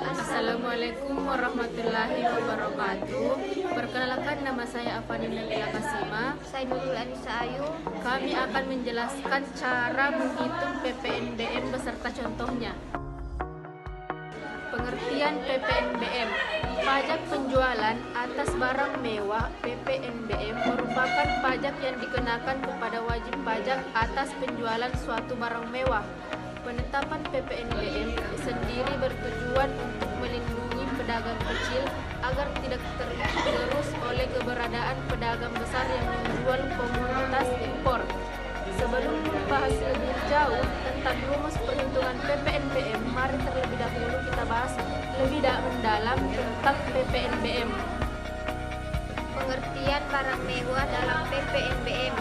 Assalamualaikum warahmatullahi wabarakatuh. Perkenalkan, nama saya Afani Nabila Kasima. Saya Nurul Anissa Ayu. Kami akan menjelaskan cara menghitung PPNBM beserta contohnya. Pengertian PPNBM: pajak penjualan atas barang mewah. PPNBM merupakan pajak yang dikenakan kepada wajib pajak atas penjualan suatu barang mewah. Penetapan PPNBM sendiri bertujuan untuk melindungi pedagang kecil agar tidak tergerus oleh keberadaan pedagang besar yang menjual komoditas impor. Sebelum membahas lebih jauh tentang rumus perhitungan PPNBM, mari terlebih dahulu kita bahas lebih mendalam tentang PPNBM. Pengertian barang mewah dalam PPNBM.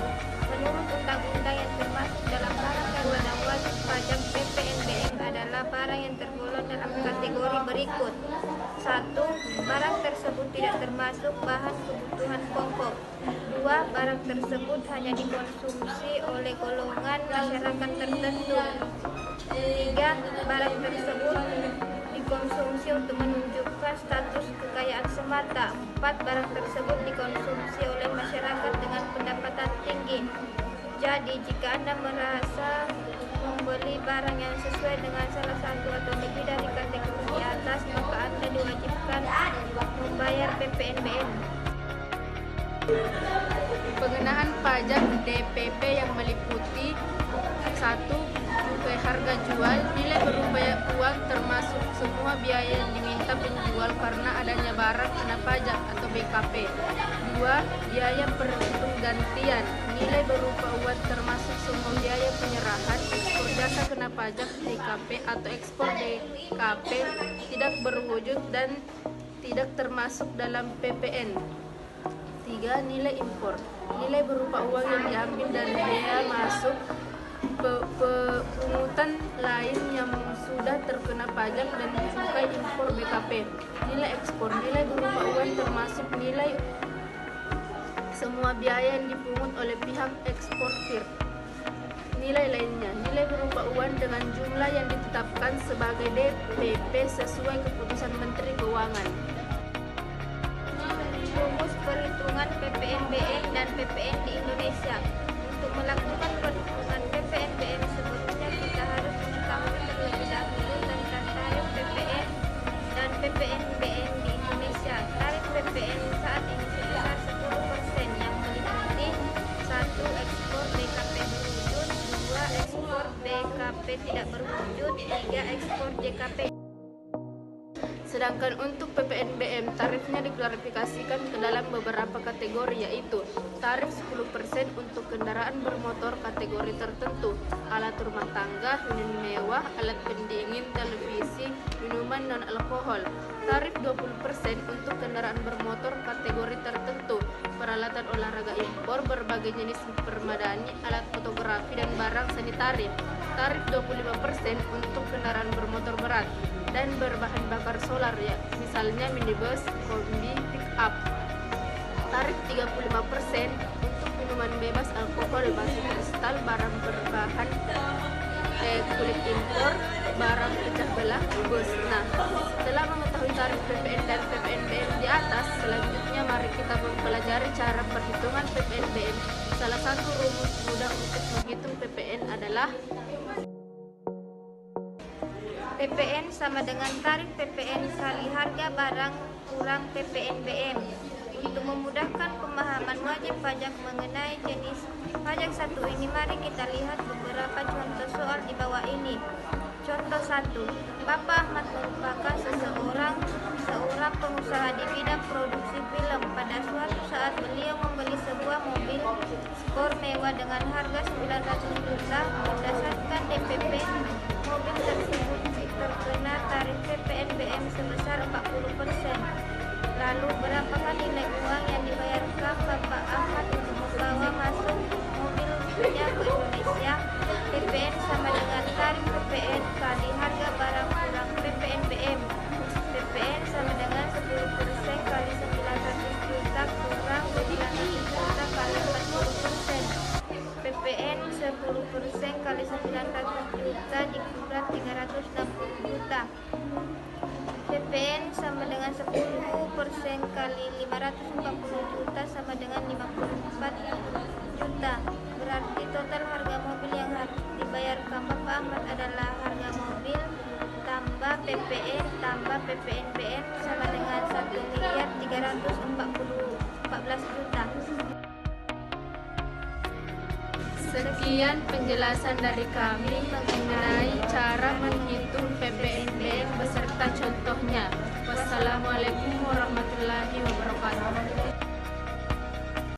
Menurut undang-undang yang termasuk dalam barang mewah dan wajib pajak, PPNBM adalah barang yang tergolong dalam kategori berikut. 1. Barang tersebut tidak termasuk bahan kebutuhan pokok. 2. Barang tersebut hanya dikonsumsi oleh golongan masyarakat tertentu. 3. Barang tersebut dikonsumsi untuk menunjukkan status kekayaan semata. 4. Barang tersebut dikonsumsi oleh masyarakat dengan pendapatan tinggi. Jadi, jika Anda merasa membeli barang yang sesuai dengan salah satu atau lebih dari kategori di atas, maka Anda diwajibkan membayar PPNBM. Pengenaan pajak DPP yang meliputi: 1. Cukai harga jual, nilai berupa uang termasuk semua biaya yang diminta penjual karena adanya barang kena pajak atau BKP. 2. Biaya penggantian, nilai berupa uang termasuk semua biaya penyerahan. Ekspor jasa kena pajak DKP atau ekspor DKP tidak berwujud dan tidak termasuk dalam PPN. 3. Nilai impor, nilai berupa uang yang diambil dari bea masuk, pungutan lain yang sudah terkena pajak, dan cukai impor BKP. Nilai ekspor, nilai berupa uang termasuk nilai semua biaya yang dipungut oleh pihak eksportir. Nilai lainnya, nilai berupa uang dengan jumlah yang ditetapkan sebagai DPP sesuai keputusan Menteri Keuangan. Rumus perhitungan PPNBM dan PPN di Indonesia. Untuk melakukan perhitungan PPNBM, sebetulnya kita harus mengetahui terlebih dahulu tentang tarif PPN dan PPNBM di Indonesia. Tarif PPN saat ini sebesar 10% yang meliputi: 1. Ekspor BKP berwujud, 2. Ekspor BKP tidak berwujud, 3. Ekspor JKP. Sedangkan untuk PPNBM, tarifnya diklarifikasikan ke dalam beberapa kategori, yaitu tarif 10% untuk kendaraan bermotor kategori tertentu, alat rumah tangga, hunian mewah, alat pendingin, televisi, minuman non-alkohol. Tarif 20% untuk kendaraan bermotor kategori tertentu, peralatan olahraga impor, berbagai jenis permadani, alat fotografi, dan barang sanitari. Tarif 25% untuk kendaraan bermotor berat dan berbahan bakar solar, ya, misalnya minibus, kombi, pick up. Tarif 35% untuk minuman bebas alkohol, batu kristal, barang berbahan kulit impor, barang pecah belah, bus. Nah, setelah mengetahui tarif PPN dan PPNBM di atas, selanjutnya mari kita mempelajari cara perhitungan PPNBM. Salah satu rumus mudah untuk menghitung PPN adalah PPN sama dengan tarif PPN kali harga barang kurang PPNBM. Untuk memudahkan pemahaman wajib pajak mengenai jenis pajak satu ini, mari kita lihat beberapa contoh soal di bawah ini. Contoh 1. Bapak Ahmad merupakan seorang pengusaha di bidang produksi film. Pada suatu saat beliau membeli sebuah mobil sport mewah dengan harga 900 juta. Berdasarkan DPP, mobil tersebut terkena tarif PPNBM sebesar 40%. Lalu, berapakah nilai uang yang dibayarkan Bapak Ahmad untuk membawa masuk mobilnya ke Indonesia? PPN sama dengan tarif PPN kali harga barang kurang PPNBM. PPN sama dengan 10% kali 900 juta kurang 900 juta kali 40%. PPN 10% kali 900 juta dikurangi 300 PPN sama dengan 10% kali 540 juta sama dengan 54 juta. Berarti total harga mobil yang harus dibayarkan Bapak Ahmad adalah harga mobil tambah PPN tambah PPNBM sama dengan 1.314 juta. Sekian penjelasan dari kami mengenai cara menghitung PPNBM beserta contohnya. Wassalamualaikum warahmatullahi wabarakatuh.